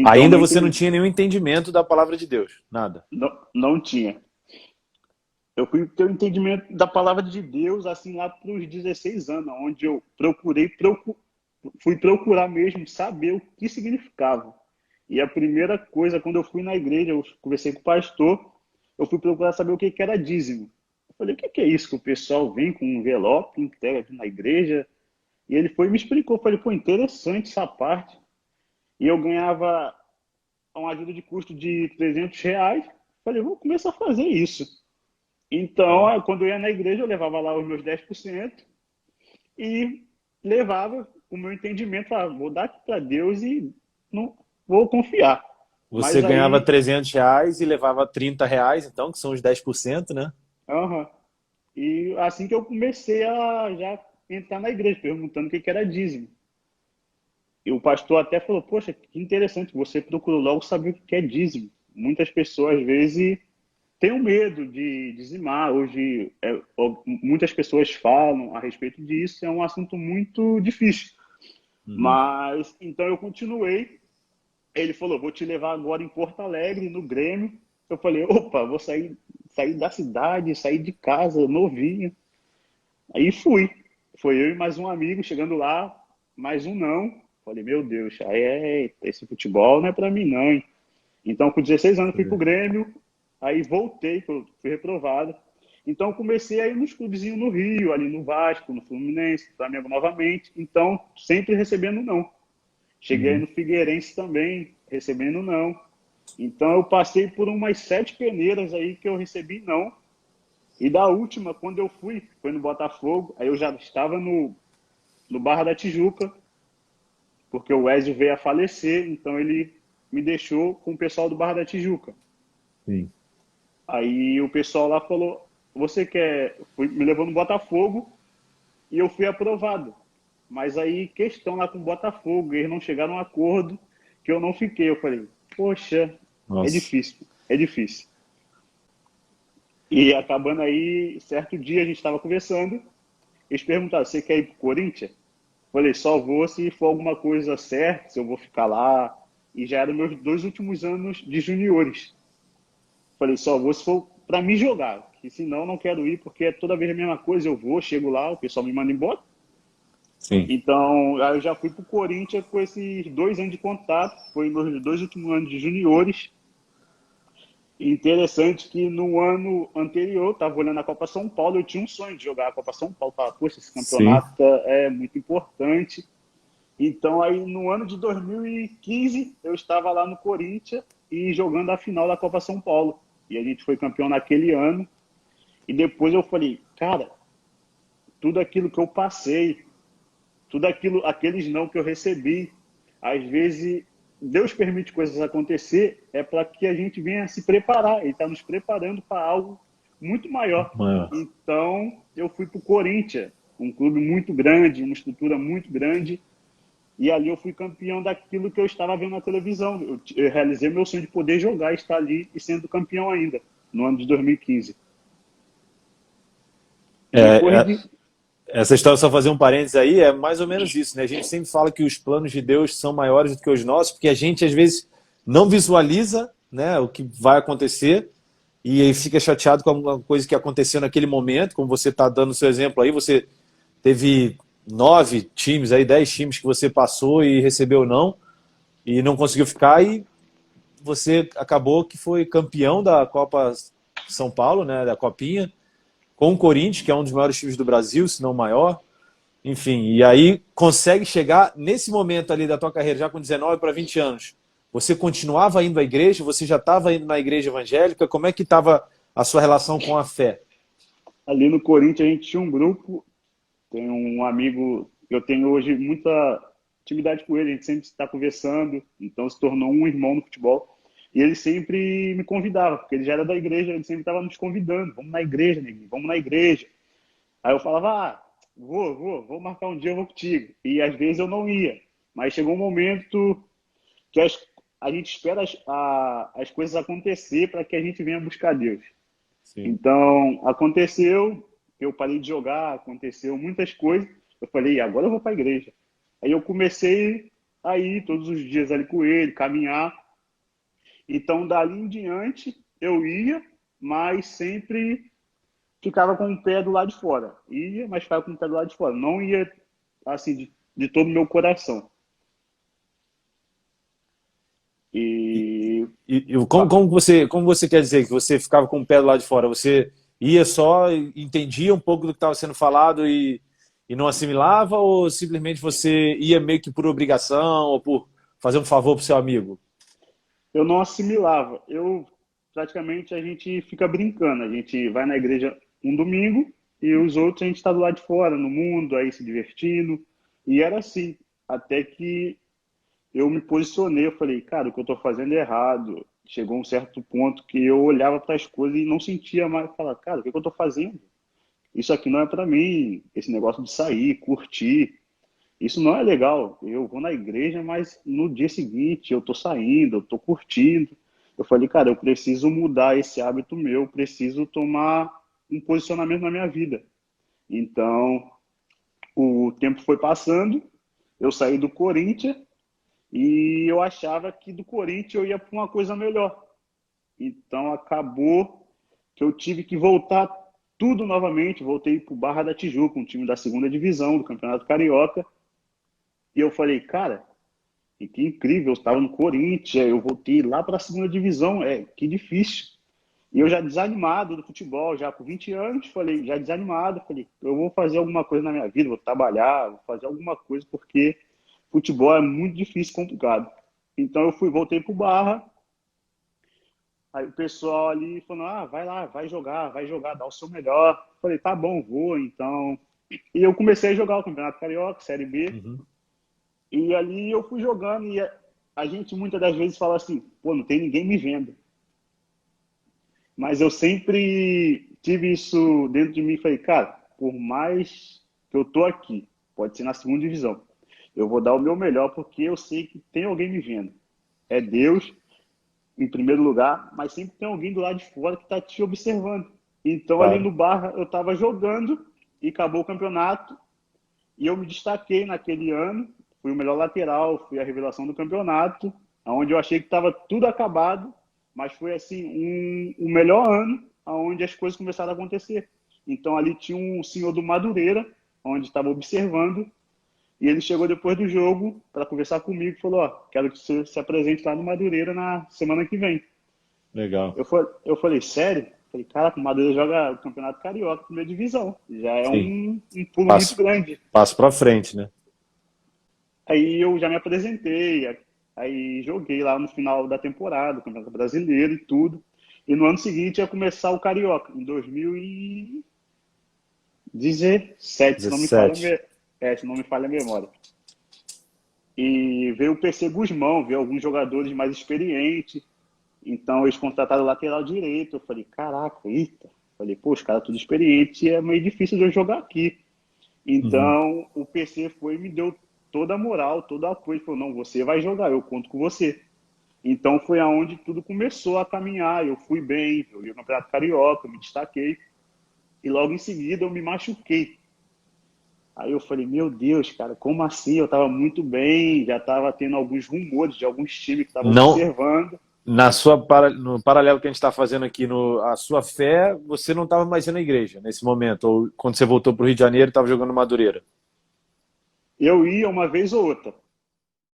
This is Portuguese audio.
Então, Ainda meu você não entendimento tinha nenhum entendimento da palavra de Deus, nada. não tinha. Eu fui ter o entendimento da palavra de Deus assim lá para os 16 anos, onde eu fui procurar mesmo saber o que significava. E a primeira coisa, quando eu fui na igreja, eu conversei com o pastor, eu fui procurar saber o que que era dízimo. Eu falei, o que que é isso que o pessoal vem com um envelope, entrega aqui na igreja? E ele foi e me explicou. Eu falei, pô, interessante essa parte. E eu ganhava uma ajuda de custo de R$ 300. Eu falei, vou começar a fazer isso. Então, quando eu ia na igreja, eu levava lá os meus 10% e levava o meu entendimento, vou dar aqui para Deus e não vou confiar. Você Mas ganhava aí, R$ 300 e levava R$ 30, então, que são os 10%, né? aham. E assim que eu comecei a já entrar na igreja, perguntando o que que era dízimo. E o pastor até falou, poxa, que interessante, você procurou logo saber o que é dízimo. Muitas pessoas, às vezes, têm um medo de dizimar. Hoje, muitas pessoas falam a respeito disso, é um assunto muito difícil. Uhum. Mas, então eu continuei. Ele falou, vou te levar agora em Porto Alegre, no Grêmio. Eu falei, opa, vou sair da cidade, sair de casa, novinho. Aí fui. Foi eu e mais um amigo chegando lá, mais um não. Falei, meu Deus, esse futebol não é para mim não, hein? Então, com 16 anos, fui pro Grêmio, aí voltei, que eu fui reprovado. Então, comecei a ir nos clubezinhos no Rio, ali no Vasco, no Fluminense, Flamengo novamente. Então, sempre recebendo não. Cheguei aí Uhum. no Figueirense também, recebendo não. Então, eu passei por umas 7 peneiras aí que eu recebi não. E da última, quando eu fui, foi no Botafogo, aí eu já estava no Barra da Tijuca, porque o Ezio veio a falecer, então ele me deixou com o pessoal do Barra da Tijuca. Sim. Aí o pessoal lá falou, você quer... Me levou no Botafogo e eu fui aprovado. Mas aí, questão lá com o Botafogo, eles não chegaram a um acordo que eu não fiquei. Eu falei, poxa, é Nossa. difícil, é difícil. E acabando aí, certo dia a gente estava conversando, eles perguntaram, você quer ir pro Corinthians? Falei, só vou se for alguma coisa certa, se eu vou ficar lá. E já eram meus 2 últimos anos de juniores. Falei, só vou se for para me jogar, que senão não quero ir, porque é toda vez a mesma coisa, eu vou, chego lá, o pessoal me manda embora. Sim. Então, aí eu já fui pro Corinthians com esses 2 anos de contato, foi meus 2 últimos anos de juniores. E interessante que no ano anterior, eu estava olhando a Copa São Paulo, eu tinha um sonho de jogar a Copa São Paulo, falava, poxa, esse Sim. campeonato é muito importante. Então, aí no ano de 2015, eu estava lá no Corinthians e jogando a final da Copa São Paulo. E a gente foi campeão naquele ano. E depois eu falei, cara, tudo aquilo que eu passei, tudo aquilo, aqueles não que eu recebi, às vezes Deus permite coisas acontecer, é para que a gente venha se preparar. Ele está nos preparando para algo muito maior. Maior. Então, eu fui para o Corinthians, um clube muito grande, uma estrutura muito grande. E ali eu fui campeão daquilo que eu estava vendo na televisão. Eu realizei meu sonho de poder jogar, estar ali e sendo campeão ainda, no ano de 2015. É, Depois é, de. essa história, só fazer um parênteses aí, é mais ou menos isso, né? A gente sempre fala que os planos de Deus são maiores do que os nossos, porque a gente às vezes não visualiza, né, o que vai acontecer e aí fica chateado com alguma coisa que aconteceu naquele momento, como você está dando o seu exemplo aí, você teve 9 times, aí 10 times que você passou e recebeu não, e não conseguiu ficar, e você acabou que foi campeão da Copa São Paulo, né, da Copinha, com o Corinthians, que é um dos maiores times do Brasil, se não o maior. Enfim, e aí consegue chegar nesse momento ali da tua carreira, já com 19 para 20 anos. Você continuava indo à igreja? Você já estava indo na igreja evangélica? Como é que estava a sua relação com a fé? Ali no Corinthians a gente tinha um grupo, tem um amigo, eu tenho hoje muita intimidade com ele, a gente sempre está conversando, então se tornou um irmão no futebol. E ele sempre me convidava, porque ele já era da igreja, ele sempre estava nos convidando, vamos na igreja, neguinho, vamos na igreja. Aí eu falava, vou marcar um dia, eu vou contigo. E às vezes eu não ia. Mas chegou um momento que a gente espera as coisas acontecer para que a gente venha buscar Deus. Sim. Então, aconteceu, eu parei de jogar, aconteceu muitas coisas. Eu falei, agora eu vou para a igreja. Aí eu comecei aí todos os dias ali com ele, caminhar. Então, dali em diante, eu ia, mas sempre ficava com o pé do lado de fora. Ia, mas ficava com o pé do lado de fora. Não ia, assim, de todo o meu coração. E, E e como você quer dizer que você ficava com o pé do lado de fora? Você ia só, entendia um pouco do que estava sendo falado e não assimilava, ou simplesmente você ia meio que por obrigação ou por fazer um favor para o seu amigo? eu não assimilava. Praticamente, a gente fica brincando. A gente vai na igreja um domingo e os outros a gente está do lado de fora, no mundo, aí se divertindo. E era assim, até que eu me posicionei, eu falei, cara, o que eu estou fazendo é errado. Chegou um certo ponto que eu olhava para as coisas e não sentia mais, falar, cara, o que eu estou fazendo? Isso aqui não é para mim, esse negócio de sair, curtir, isso não é legal. Eu vou na igreja, mas no dia seguinte eu estou saindo, eu estou curtindo. Eu falei, cara, eu preciso mudar esse hábito meu, preciso tomar um posicionamento na minha vida. Então, o tempo foi passando, eu saí do Corinthians e eu achava que do Corinthians eu ia para uma coisa melhor. Então acabou que eu tive que voltar tudo novamente. Voltei para o Barra da Tijuca, um time da segunda divisão do Campeonato Carioca. E eu falei, cara, e que incrível, eu estava no Corinthians, eu voltei lá para a segunda divisão, que difícil. E eu já desanimado do futebol, já com 20 anos, falei, já desanimado, falei, eu vou fazer alguma coisa na minha vida, vou trabalhar, vou fazer alguma coisa, porque futebol é muito difícil, complicado. Então eu voltei pro Barra, aí o pessoal ali falou, ah, vai lá, vai jogar, dá o seu melhor. Falei, tá bom, vou, então. E eu comecei a jogar o Campeonato Carioca, Série B, Uhum. e ali eu fui jogando, e a gente muitas das vezes fala assim, pô, não tem ninguém me vendo. Mas eu sempre tive isso dentro de mim e falei, cara, por mais que eu tô aqui, pode ser na segunda divisão, eu vou dar o meu melhor porque eu sei que tem alguém me vendo. É Deus, em primeiro lugar, mas sempre tem alguém do lado de fora que está te observando. Então, ali no Claro. Barra, eu estava jogando e acabou o campeonato e eu me destaquei naquele ano. Fui o melhor lateral, fui a revelação do campeonato, onde eu achei que estava tudo acabado, mas foi assim o melhor ano onde as coisas começaram a acontecer. Então, ali tinha um senhor do Madureira, onde estava observando, e ele chegou depois do jogo para conversar comigo e falou: Ó, quero que você se apresente lá no Madureira na semana que vem. Legal. Eu falei, sério? Eu falei, cara, o Madureira joga o Campeonato Carioca, primeira divisão. Já é Sim. um pulo muito Passo, grande. passo para frente, né? Aí eu já me apresentei, aí joguei lá no final da temporada, o Campeonato Brasileiro e tudo. E no ano seguinte ia começar o Carioca, em 2017, se não me falha, 17. se não me falha a memória. E veio o PC Guzmão, veio alguns jogadores mais experientes. Então eles contrataram o lateral direito. Eu falei, caraca, eita. Falei, pô, os caras tudo experiente, é meio difícil de eu jogar aqui. Uhum. Então o PC foi e me deu toda a moral, todo o apoio. Falou, não, você vai jogar, eu conto com você. Então foi aonde tudo começou a caminhar. Eu fui bem, joguei o Campeonato Carioca, me destaquei. E logo em seguida eu me machuquei. Aí eu falei, meu Deus, cara, como assim? Eu estava muito bem, já estava tendo alguns rumores de alguns times que estavam Não, observando. no paralelo que a gente está fazendo aqui, a sua fé, você não estava mais indo na igreja nesse momento, ou quando você voltou para o Rio de Janeiro, estava jogando no Madureira. Eu ia uma vez ou outra.